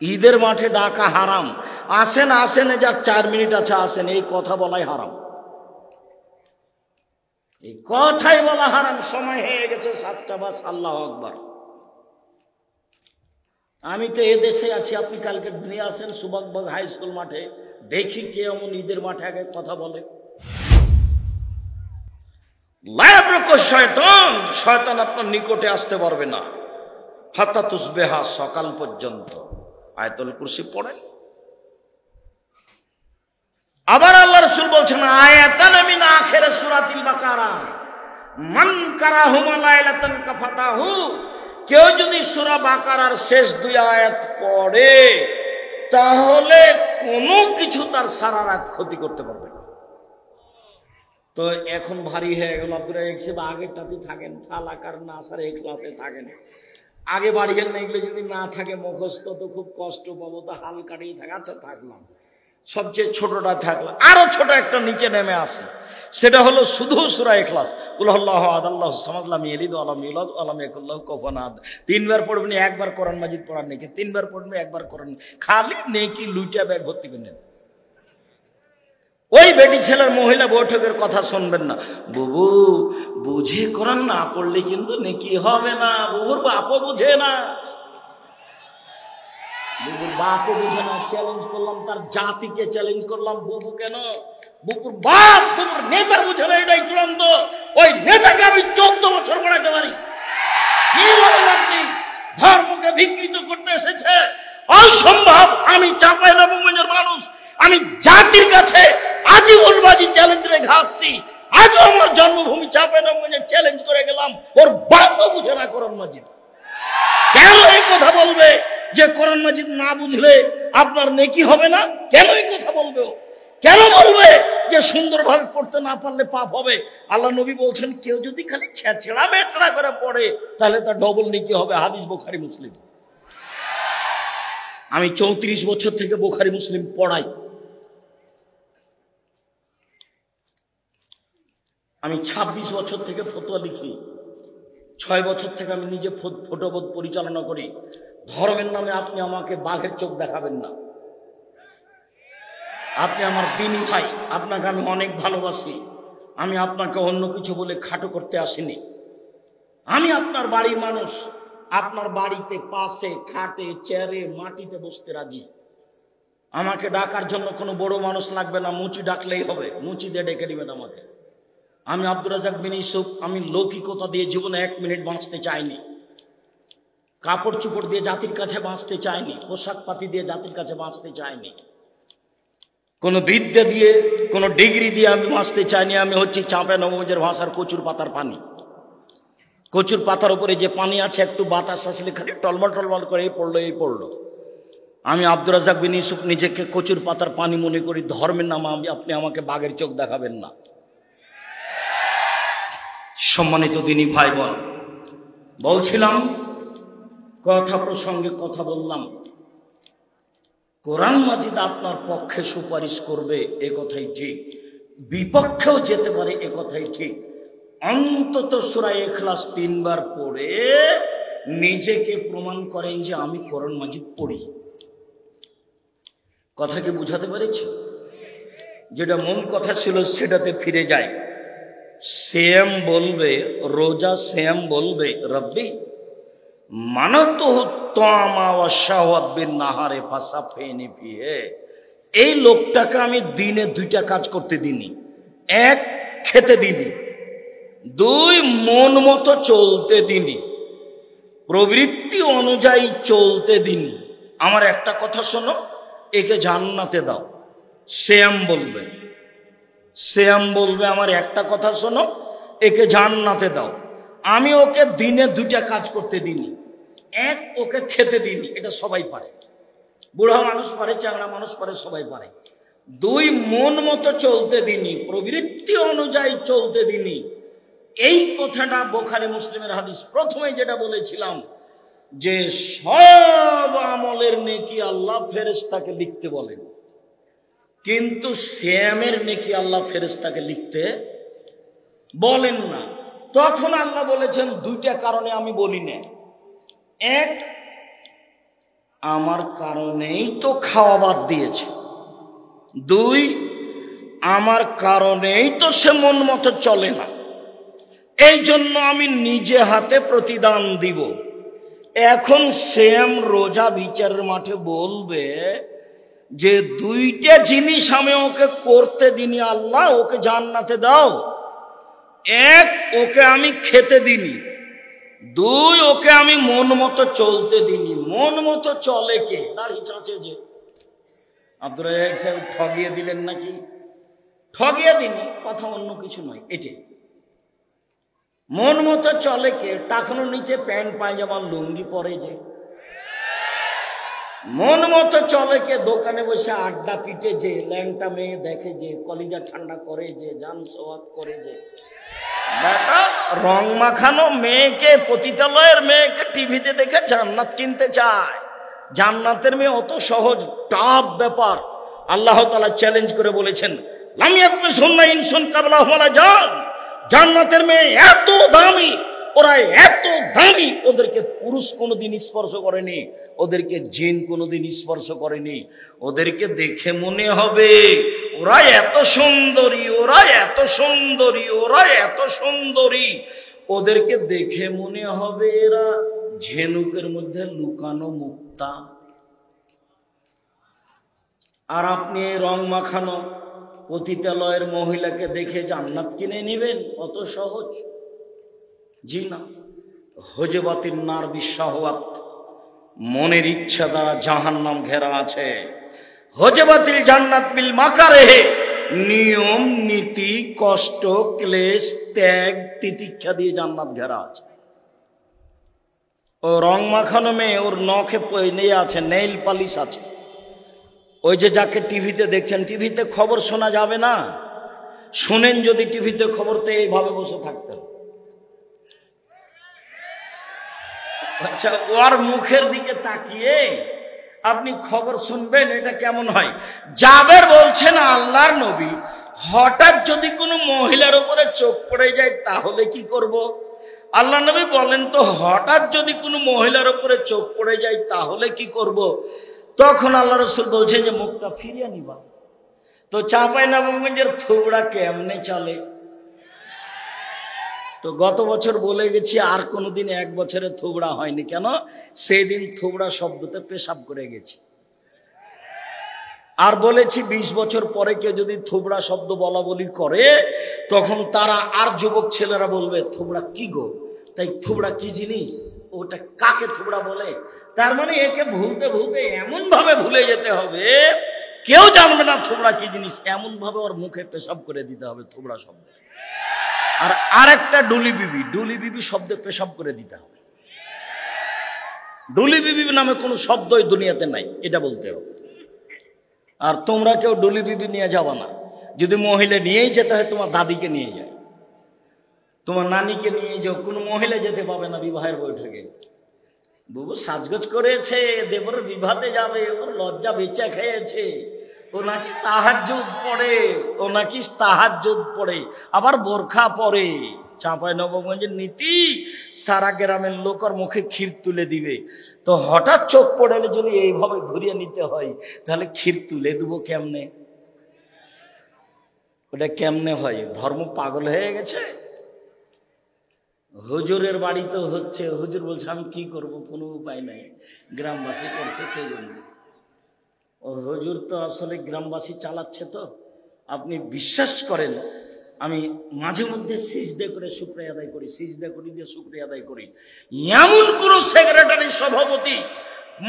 ঈদের মাঠে ডাকা হারাম। আসেন আসেন, যার 4 মিনিট আছে আসেন, এই কথা বলাই হারাম, এই কথাই বলা হারাম। সময় হয়ে গেছে 7টা বাস, আল্লাহু আকবার। আমি তো এ দেশে আছি, আপনি কালকে নিয়ে আসেন সুবাকবাগ হাই স্কুল মাঠে, দেখি কে এমন ঈদের মাঠে আগে কথা বলে। শয়তান, শয়তান আপনার নিকটে আসতে পারবে না হাত্তা তুসবিহা, সকাল পর্যন্ত। আয়াতুল কুরসি পড়েন। আবার আল্লাহ রাসূল বলছেন আয়াতান মিন আখির সূরাতিল বাকারা মান কারাহুমা লাইলাতান কাফাতাহু, কেউ যদি সূরা বাকারার শেষ 2 আয়াত পড়ে তাহলে কোনো কিছু তার সারা রাত ক্ষতি করতে পারবে না। তো এখন ভারী হয়ে গেল, আপনারা একসেবা আগেরটাতে থাকেন, সালাকার নাসার এই ক্লাসে থাকেন, আগে বাড়িয়ে না এগুলো যদি না থাকে মুখস্থ তো খুব কষ্ট পাবো, তো হাল কাটিয়ে থাকে। আচ্ছা থাকলাম, সবচেয়ে ছোটটা থাকলো, আরো ছোট একটা নিচে নেমে আসে, সেটা হলো শুধু সূরা ইখলাস, কুল হুয়াল্লাহু আহাদ আল্লাহুস সামাদ লাম ইয়ালিদ ওয়া লাম ইউলাদ ওয়া লাম ইয়াকুল লাহু কুফুয়ান আহাদ। 3 বার পড়বেন, একবার কোরআন মাজিদ পড়ার নেকি, 3 বার পড়বেন, একবার কোরআন, খালি নেকি লুইটা ব্যাগ ভর্তি করে নেন। ওই বেটি ছেলের মহিলা বৈঠকের কথা শুনবেন না, বুবু বুঝে কোরআন না পড়লে কিন্তু নেকি হবে না, বুবুর বাপও বুঝে না, বুবুর বাপও বুঝে না। চ্যালেঞ্জ করলাম, তার জাতিকে চ্যালেঞ্জ করলাম, বুবু কেন, বুবুর বাপ বুবুর নেতা বুঝে না, এটাই চূড়ান্ত। ওই নেতাকে আমি 14 বছর পড়াতে পারি। কি বলেন আপনি, ধর্মকে বিকৃত করতে এসেছে, অসম্ভব। আমি চাঁপাইনবাবগঞ্জের মানুষ, আমি জাতির কাছে আজীবনবাজি চ্যালেঞ্জ রেখে আসছি। আজও আমার জন্মভূমি চাঁপাইনবাবগঞ্জে চ্যালেঞ্জ করে গেলাম, ওর বাপও বুঝে না কোরআন মাজিদ। কেন এই কথা বলবে যে কোরআন মাজিদ না বুঝলে আপনার নেকি হবে না? কেন এই কথা বলবে? কেন বলবে যে সুন্দরভাবে পড়তে না পারলে পাপ হবে? আল্লাহ নবী বলছেন কেউ যদি খালি ছেঁচড়া মেচড়া করে পড়ে তাহলে তার ডবল নেকি হবে। হাদিস বুখারী মুসলিম। আমি 34 বছর থেকে বুখারী মুসলিম পড়াই। আমি 26 বছর থেকে ফতোয়া লিখি। 6 বছর থেকে আমি নিজে ফটোবোধ পরিচালনা করি। ধর্মের নামে আপনি আমাকে বাঘের চোখ দেখাবেন না। আপনি আমার দিনী ভাই, আপনাকে আমি অনেক ভালোবাসি। আমি আপনাকে অন্য কিছু বলে খাটো করতে আসিনি। আমি আপনার বাড়ির মানুষ, আপনার বাড়িতে পাশে খাটে চেয়ারে মাটিতে বসতে রাজি। আমাকে ডাকার জন্য কোনো বড় মানুষ লাগবে না, মুচি ডাকলেই হবে, মুচি দিয়ে ডেকে দিবেন আমাকে। আমি আব্দুর রাজ্জাক বিন ইউসুফ, আমি লৌকিকতা দিয়ে জীবনে 1 মিনিট বাঁচতে চাইনি, কাপড় চোপড় দিয়ে জাতির কাছে বাঁচতে চাইনি, পোশাক পাতি দিয়ে জাতির কাছে বাঁচতে চাইনি, কোনো বিদ্যা দিয়ে কোনো ডিগ্রি দিয়ে আমি বাঁচতে চাইনি। আমি হচ্ছি চাঁপাইনবাবগঞ্জের ভাষার কচুর পাতার পানি। কচুর পাতার উপরে যে পানি আছে, একটু বাতাস আসলে খালি টলমল টলমল করে এই পড়লো। আমি আব্দুর রাজ্জাক বিন ইউসুফ নিজেকে কচুর পাতার পানি মনে করি। ধর্মের নামে আপনি আমাকে বাঘের চোখ দেখাবেন না। সম্মানিত দিনী ভাই বোন, বলছিলাম কথা প্রসঙ্গে কথা বললাম, কোরআন মাজিদ আপনার পক্ষে সুপারিশ করবে এ কথাই ঠিক, বিপক্ষেও যেতে পারে এ কথাই ঠিক। অন্তত সূরা ইখলাস 3 বার পড়ে নিজেকে প্রমাণ করেন যে আমি কোরআন মাজিদ পড়ি। কথা কি বুঝাতে পেরেছি? যেটা মূল কথা ছিল সেটাতে ফিরে যায়। সিয়াম বলবে, রোজা সিয়াম বলবে রব্বি মানাতু তামা ওয়া শাওয়াত বিন নাহারে ফাসাফিনি ফিহে। এই লোকটাকে আমি দিনে 2টা কাজ করতে দিইনি। 1 খেতে দিইনি, 2 মন মতো চলতে দিইনি, প্রবৃত্তি অনুযায়ী চলতে দিইনি। আমার একটা কথা শোনো, একে জান্নাতে দাও। সিয়াম বলবে, সিয়াম বলবে আমার একটা কথা শোনো, একে জান্নাতে দাও। আমি ওকে দিনে 2টা কাজ করতে দিইনি। 1, ওকে খেতে দিইনি, এটা সবাই পারে, বুড়া মানুষ পারে, চাংড়া মানুষ পারে, সবাই পারে। 2, মন মতো চলতে দিইনি, প্রবৃত্তি অনুযায়ী চলতে দিইনি। এই কথাটা বুখারী মুসলিমের হাদিস। প্রথমে যেটা বলেছিলাম যে সব আমলের নেকি আল্লাহ ফেরেশতাকে লিখতে বলেন, কিন্তু সিয়ামের নেকি আল্লাহ ফেরেশতাকে লিখতে বলেন না। তখন আল্লাহ বলেছেন 2টা কারণে আমি বলি না। 1, আমার কারণেই তো খাওয়া বাদ দিয়েছে। 2, আমার কারণেই তো সে মন মতো চলে না, এই জন্য আমি নিজে হাতে প্রতিদান দিব। এখন সেম রোজা বিচারের মাঠে বলবে যে 2টা জিনিস আমি ওকে করতে দিনি, আল্লাহ ওকে জান্নাতে দাও। 1, ওকে আমি খেতে দিনি। 2, ওকে আমি মন মতো চলতে দিনি। মন মতো চলে কে? দাড়ি চাঁচে যে আব্দুর রাজ্জাক সাহেব ঠগিয়ে দিলেন নাকি? ঠগিয়ে দিনি, কথা অন্য কিছু নয়। এটি মন মতো চলে কে? টাকানোর নিচে প্যান্ট পায়জামা লুঙ্গি পরে যে। মন মতো চলে কে? দোকানে বসে আড্ডা পিটে যে, ল্যাংটা মেয়ে দেখে যে, কলিজা ঠান্ডা করে যে, জান সোয়াদ করে যে। বেটা রং মাখানো মেয়েকে, পতিতালয়ের মেয়েকে টিভিতে দেখে জান্নাত কিনতে চায়। জান্নাতের মেয়ে অত সহজ? টাফ ব্যাপার। আল্লাহ তাআলা চ্যালেঞ্জ করে বলেছেন, লাম ইয়াকুসুন্না ইনসুন কাবলাহুম ওয়ালা জান। জান্নাতের মেয়ে এত দামি, ওরা এত দামি, ওদেরকে পুরুষ কোনোদিন স্পর্শ করেনি, ওদেরকে জিন কোনোদিন স্পর্শ করেনি। ওদেরকে দেখে মনে হবে ওরা এত সুন্দরী, ওরা এত সুন্দরী, ওরা এত সুন্দরী। ওদেরকে দেখে মনে হবে এরা ঝিনুকের মধ্যে লুকানো মুক্তা। আর আপনি এই রং মাখানো পতিতালয়ের মহিলাকে দেখে জান্নাত কিনে নেবেন? অত সহজ? জি না। হুজবাতিন নার বিশাহওয়াত, মনের ইচ্ছা দ্বারা জাহান্নাম ঘেরা আছে। হুজবাতিল জান্নাত বিল মাকারিহ, নিয়ম নীতি কষ্ট ক্লেশ ত্যাগ তিতিক্ষা দিয়ে জান্নাত ঘেরা আছে। ও রং মাখানো মেয়ে, ওর নখে নিয়ে আছে নেইল পালিশ আছে। ওই যে যাকে টিভিতে দেখছেন, টিভিতে খবর শোনা যাবে না। শুনেন যদি টিভিতে খবর, তো এইভাবে বসে থাকতেন। আচ্ছা, ওর মুখের দিকে তাকিয়ে আপনি খবর শুনবেন, এটা কেমন হয়? জাবের বলছেন আল্লাহর নবী, হঠাৎ যদি কোনো মহিলার উপরে চোখ পড়ে যায় তাহলে কি করব? আল্লাহ নবী বলেন, তো হঠাৎ যদি কোনো মহিলার উপরে চোখ পড়ে যায় তাহলে কি করব? তখন আল্লাহ রাসূল বলছেন যে মুখটা ফিরিয়ে নিবা। তো চাঁপাইনবাবগঞ্জের থুবড়া কেমনে চলে? তো গত বছর বলে গেছি, আর কোনোদিন 1 বছরে থুবড়া হয়নি। কেন? সেই দিন থুবড়া শব্দতে পেশাব করে গেছি। আর বলেছি 20 বছর পরে কেউ যদি থুবড়া শব্দ বলা বলি করে, তখন তারা আর যুবক ছেলেরা বলবে, থুবড়া কি গো? তাই থুবড়া কি জিনিস? ওটা কাকে থুবড়া বলে? তার মানে একে ভুলতে ভুলতে এমন ভাবে ভুলে যেতে হবে, কেউ জানবে না থুবড়া কি জিনিস। এমন ভাবে ওর মুখে পেশাব করে দিতে হবে থুবড়া শব্দ। আর আরেকটা ডুলি বিবি, ডুলি বিবি শব্দে পেশাব করে দিতে হবে। ডুলি বিবি নামে কোনো শব্দই দুনিয়াতে নাই, এটা বলতে হবে। আর তোমরা কেউ ডুলি বিবি নিয়ে যাবা না। যদি মহিলা নিয়েই যেতে হয়, তোমার দাদিকে নিয়ে যায়, তোমার নানিকে নিয়ে যাও। কোনো মহিলা যেতে পাবে না বিবাহের বৈঠকে। বুবু সাজগোজ করেছে, দেবরের বিবাহতে যাবে, ওর লজ্জা বেচা খেয়েছে, ও নাকি তাহাজ্জুদ পড়ে, ও নাকি তাহাজ্জুদ পড়ে, আবার বোরখা পরে। চাঁপাইনবাবগঞ্জের নীতি, সারা গ্রামের লোক ওর মুখে ক্ষীর তুলে দিবে। তো হঠাৎ চোখ পড়লে যদি এইভাবে ঘুরিয়ে নিতে হয়, তাহলে ক্ষীর তুলে দেবো কেমনে? ওটা কেমনে হয়? ধর্ম পাগল হয়ে গেছে। হুজুরের বাড়িতে হচ্ছে, হুজুর বলছে আমি কি করব, কোনো উপায় নাই, গ্রামবাসী করছে সেই জন্য। ও হুজুর তো আসলে গ্রামবাসী চালাচ্ছে। তো আপনি বিশ্বাস করেন, আমি মাঝে মধ্যে সিজদা করে শুকরিয়া আদায় করি, সিজদা করি দিয়ে শুকরিয়া আদায় করি। এমন কোন সেক্রেটারি সভাপতি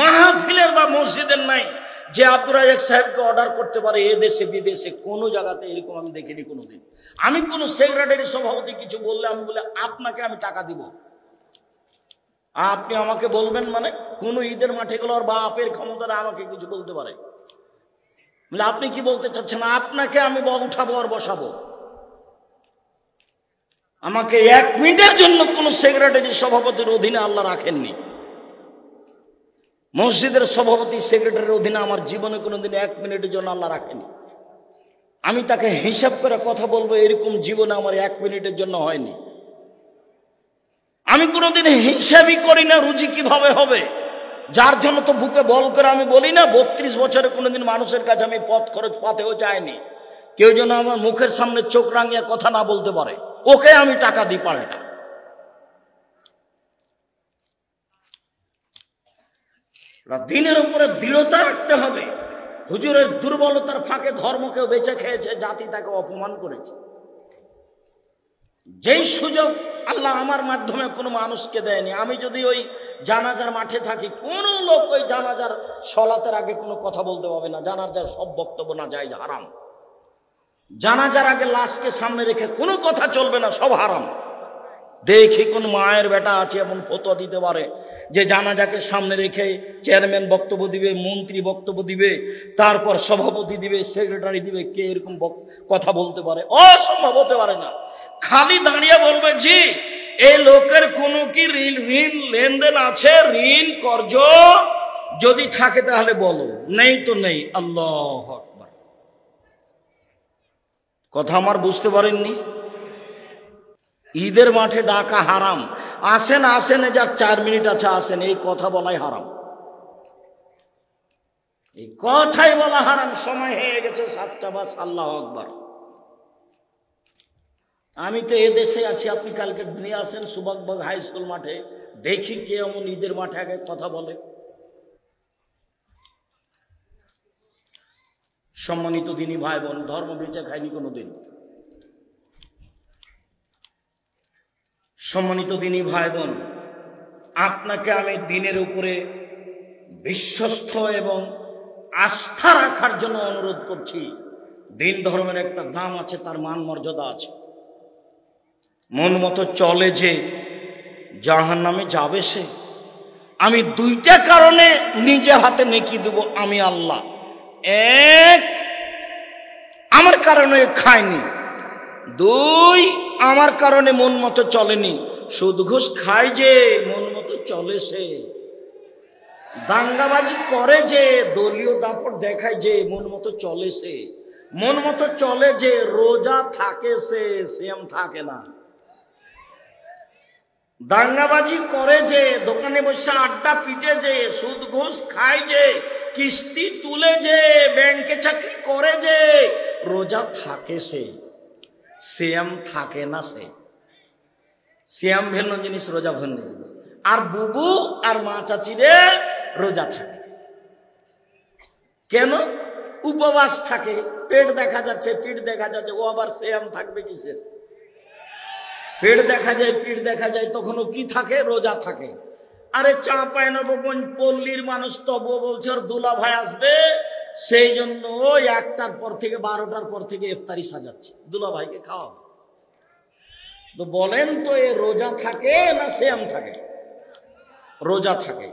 মাহফিলের বা মসজিদের নাই যে আব্দুর রাজ্জাক সাহেবকে অর্ডার করতে পারে। এ দেশে বিদেশে কোনো জায়গাতে এরকম আমি দেখিনি কোনোদিন। আমি কোন সেক্রেটারি সভাপতি কিছু বললে আমি বলে আপনাকে আমি টাকা দিব, আপনি আমাকে বলবেন, মানে কোন ঈদের মাঠে গেল আর বাপের ক্ষমতাটা আমাকে কিছু বলতে পারে? বলে আপনি কি বলতে চাচ্ছেন? আপনাকে আমি উঠাবো আর বসাবো। আমাকে 1 মিনিটের জন্য কোন সেক্রেটারি সভাপতির অধীনে আল্লাহ রাখেননি। মসজিদের সভাপতি সেক্রেটারির অধীনে আমার জীবনে কোনোদিন 1 মিনিটের জন্য আল্লাহ রাখেনি। আমি তাকে হিসাব করে কথা বলবো এরকম জীবনে আমার 1 মিনিটের জন্য হয়নি। আমি কোনোদিন হিসাবই করি না রুজি কিভাবে হবে। যার জন্য তো বুকে বল করে আমি বলি না, 32 বছরে কোনোদিন মানুষের কাছে আমি পথ খরচ পাতেও যায়নি। কেউ যেন আমার মুখের সামনে চোখ রাঙিয়ে কথা না বলতে পারে, ওকে আমি টাকা দিই পাল্টা। দিনের উপরে দৃঢ়তা রাখতে হবে। হুজুরের দুর্বলতার ফাঁকে ধর্মকেও বেঁচে খেয়েছে, জাতি তাকে অপমান করেছে। যেই সুযোগ আল্লাহ আমার মাধ্যমে কোনো মানুষকে দেয়নি, আমি যদি ওই জানাজার মাঠে থাকি, কোন লোক ওই জানাজার সলাতের আগে কোনো কথা বলতে পারবে না। জানাজার সব বক্তব্য না যায় হারাম। জানাজার আগে লাশকে সামনে রেখে কোনো কথা চলবে না, সব হারাম। দেখি কোন মায়ের বেটা আছে এমন ফতোয়া দিতে পারে যে জানাজাকে সামনে রেখে চেয়ারম্যান বক্তব্য দিবে, মন্ত্রী বক্তব্য দিবে, তারপর সভাপতি দিবে, সেক্রেটারি দিবে, কে এরকম কথা বলতে পারে? অসম্ভব, হতে পারে না। খালি দাঁড়িয়ে বলবে জি এই লোকের কোনো কি ঋণ লেনদেন আছে, ঋণ কর্জ যদি থাকে তাহলে বলো, নেই তো নেই। আল্লাহু আকবার। কথা আমার বুঝতে পারেননি? ঈদের মাঠে ডাকা হারাম। আসেন আসেন, যার 4 মিনিট আছে আসেন, এই কথা বলাই হারাম। এই কথাই বলা হারাম। সময় হয়ে গেছে 7টা বাস। আল্লাহু আকবার। আমি তো এদেশে আছি, আপনি কালকে নিয়ে আসেন সুবাকবাগ হাই স্কুল মাঠে, দেখি কে এমন ঈদের মাঠে আগে কথা বলে। সম্মানিত দিনী ভাই বোন, ধর্ম বেঁচে খায়নি কোনোদিন। সম্মানিত দিনী ভাই বোন, আপনাকে আমি দিনের উপরে বিশ্বস্ত এবং আস্থা রাখার জন্য অনুরোধ করছি। দিন ধর্মের একটা দাম আছে, তার মান মর্যাদা আছে। মন মতো চলে যে জাহান্নামে যাবে সে। আমি 2টা কারণে নিজে হাতে নেকি দেব, আমি আল্লাহ। 1, আমার কারণে খায়নি। 2, আমার কারণে মন মতো চলেনি। সুদ ঘুষ খায় যে, মন মতো চলে সে। দাঙ্গাবাজি করে যে, দলীয় দাপট দেখায় যে, মন মতো চলে সে। মন মতো চলে যে, রোজা থাকে সে, সিয়াম থাকে না। দাঙ্গাবাজি করে যে, দোকানে বসে আড্ডা পিটে যে, সুদ ঘুষ খায় যে, কিস্তি তুলে যে, ব্যাংকে চাকরি করে যে, রোজা থাকে সে, সিয়াম থাকে না সে। সিয়াম ভিন্ন জিনিস, রোজা ভিন্ন জিনিস। আর বুবু আর মা চাচিরে রোজা থাকে কেন? উপবাস থাকে, পেট দেখা যাচ্ছে, পিঠ দেখা যাচ্ছে, ও আবার সিয়াম থাকবে কিসের? পেট দেখা যায়, পিঠ দেখা যায়, তখনও কি থাকে? রোজা থাকে। আরে চাঁপাইনবাবগঞ্জ পল্লীর মানুষ তবুও বলছে ওর দুলা ভাই আসবে, সেই জন্য ওই 1টার পর থেকে 12টার পর থেকে ইফতারি সাজাচ্ছে, দুলা ভাইকে খাওয়া। তো বলেন তো, এ রোজা থাকে না সিয়াম থাকে? রোজা থাকে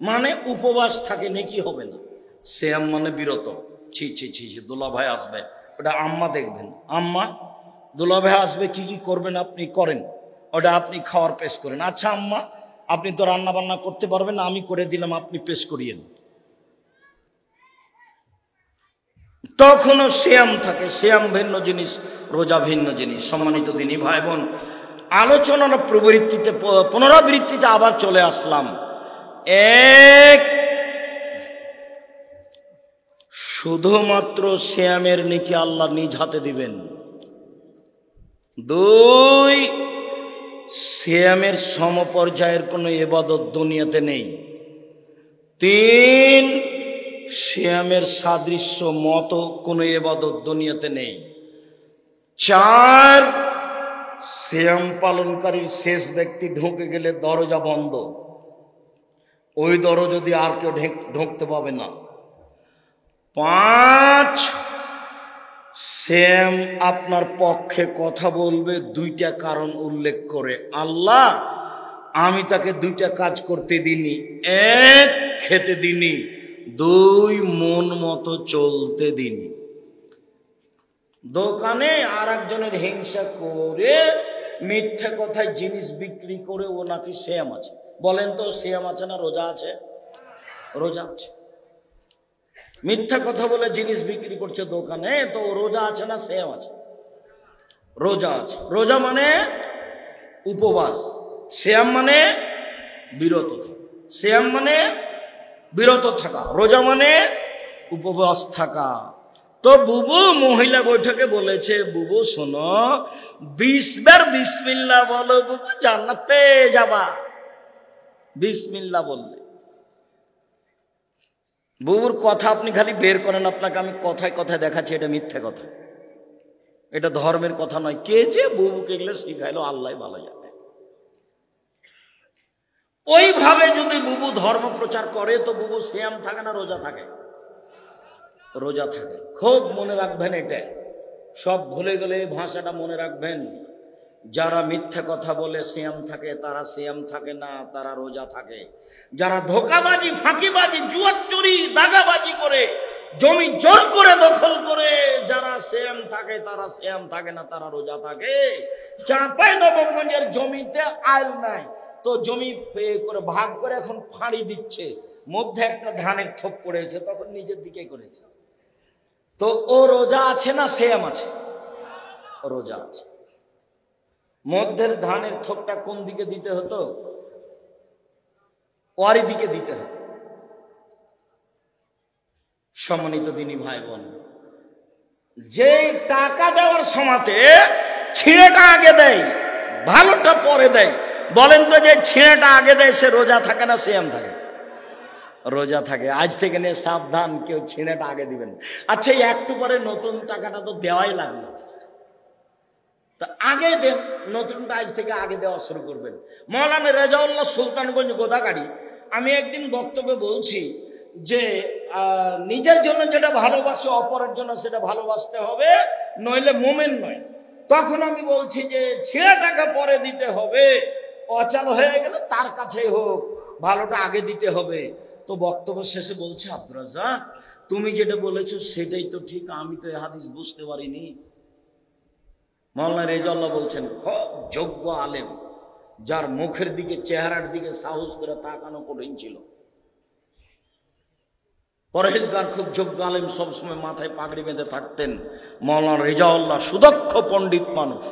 মানে উপবাস থাকে, নেকি হবে না। সিয়াম মানে বিরত। ছি ছি ছি ছি, দুলা ভাই আসবে, ওটা আম্মা দেখবেন। আম্মা, দুলা ভাই আসবে, কি কি করবেন আপনি করেন, ওটা আপনি খাওয়ার পেশ করেন। আচ্ছা আম্মা, আপনি তো রান্না বান্না করতে পারবেন না, আমি করে দিলাম, আপনি পেশ করিয়েন। তখনও সিয়াম থাকে। সিয়াম ভিন্ন জিনিস, রোজা ভিন্ন জিনিস। সম্মানিত দিনী ভাই বোন, আলোচনার পুনরাবৃত্তিতে আবার চলে আসলাম। 1, শুধুমাত্র সিয়ামের নেকি আল্লাহ নিজ হাতে দিবেন। 2, সিয়ামের সমপর্যায়ের কোনো ইবাদত দুনিয়াতে নেই। 3, সিয়ামের সাদৃশ্য মতো কোনো ইবাদত দুনিয়াতে নেই। 4, সিয়াম পালনকারীর শেষ ব্যক্তি ঢুকে গেলে দরজা বন্ধ, ওই দরজা দিয়ে আর কেউ ঢুকতে পাবে না। 5, সিয়াম আপনার পক্ষে কথা বলবে 2টা কারণ উল্লেখ করে। আল্লাহ, আমি তাকে 2টা কাজ করতে দিনি। 1, খেতে দিনি। 2, মন মতো চলতে দিনি। দোকানে আর একজনের হিংসা করে, মিথ্যা কথায় জিনিস বিক্রি করে ও নাকি সিয়াম আছে। বলেন তো, সিয়াম আছে না রোজা আছে? রোজা আছে। মিথ্যা কথা বলে জিনিস বিক্রি করছে দোকানে, তো রোজা আছে না সিয়াম আছে? রোজা আছে। রোজা মানে উপবাস, সিয়াম মানে বিরত। সিয়াম মানে বিরত থাকা। রোজা মানে উপবাস থাকা। তো বুবু মহিলা বৈঠকে বলেছে, বুবু শোনো, 20 বার বিসমিল্লাহ বলো বুবু, জান্নাতে যাবা। বিসমিল্লাহ বললে। বুবুর কথা আপনি খালি বের করেন, আপনাকে আমি কথায় কথায় দেখাচ্ছি এটা মিথ্যা কথা, এটা ধর্মের কথা নয়। কে যে বুবুকে এগুলো শিখাইলো আল্লাহ ভালো জানে। ওইভাবে যদি বুবু ধর্ম প্রচার করে তো বুবু সিয়াম থাকে না রোজা থাকে? রোজা থাকে। খুব মনে রাখবেন, এটা সব ভুলে গেলে এই ভাষাটা মনে রাখবেন। যারা মিথ্যা কথা বলে সিয়াম থাকে, তারা সিয়াম থাকে না, তারা রোজা থাকে। যারা ধোকাবাজি, ফাঁকিবাজি, জুয়াচুরি, দাগাবাজি করে জমি জোর করে দখল করে যারা সিয়াম থাকে, তারা সিয়াম থাকে না, তারা রোজা থাকে। চাঁপাইনবাবগঞ্জের জমিতে আইল নাই, তো জমি করে ভাগ করে এখন ফাঁড়ি দিচ্ছে, মধ্যে একটা ধানের থোপ পড়েছে, তখন নিজের দিকে করেছে। তো ও রোজা আছে না সিয়াম আছে? রোজা আছে। মধ্যের ধানের থোপটা কোন দিকে দিতে হতো? ওয়ারি দিকে দিতে হতো। সম্মানিত দিনী ভাই বোন, যে টাকা দেওয়ার সময়তে ছিঁড়েটা আগে দেয়, ভালোটা পরে দেয়, বলেন তো যে ছিঁড়েটা আগে দেয় সে রোজা থাকে না সিয়াম থাকে? রোজা থাকে। আজ থেকে নিয়ে সাবধান, কেউ ছিঁড়েটা আগে দিবেন। আচ্ছা, একটু পরে নতুন টাকাটা তো দেওয়াই লাগলো, তা আগে দেন, নতুনটা আজ থেকে আগে দেওয়া শুরু করবেন। মৌলানা রেজাউল্লাহ সুলতানগঞ্জ গোদাগাড়ি, আমি একদিন বক্তব্যে বলছি যে নিজের জন্য যেটা ভালোবাসে অপরের জন্য সেটা ভালোবাসতে হবে, নইলে মোমেন নয়। তখন আমি বলছি যে ছিঁড়া টাকা পরে দিতে হবে, অচল হয়ে গেলে তার কাছেই হোক, ভালোটা আগে দিতে হবে। তো বক্তব্য শেষে বলছে, আব্দুর রাজ্জাক তুমি যেটা বলেছো সেটাই তো ঠিক, আমি তো এই হাদিস বুঝতে পারিনি। মাওলানা রেজাউল্লাহ বলছেন, খুব যোগ্য আলেম, যার মুখের দিকে, চেহারার দিকে সাহস করে তাকানো কঠিন ছিল। পরহেজগার, খুব যোগ্য আলেম, সবসময় মাথায় পাগড়ি বেঁধে থাকতেন। মাওলানা রেজাউল্লাহ সুদক্ষ পণ্ডিত মানুষ।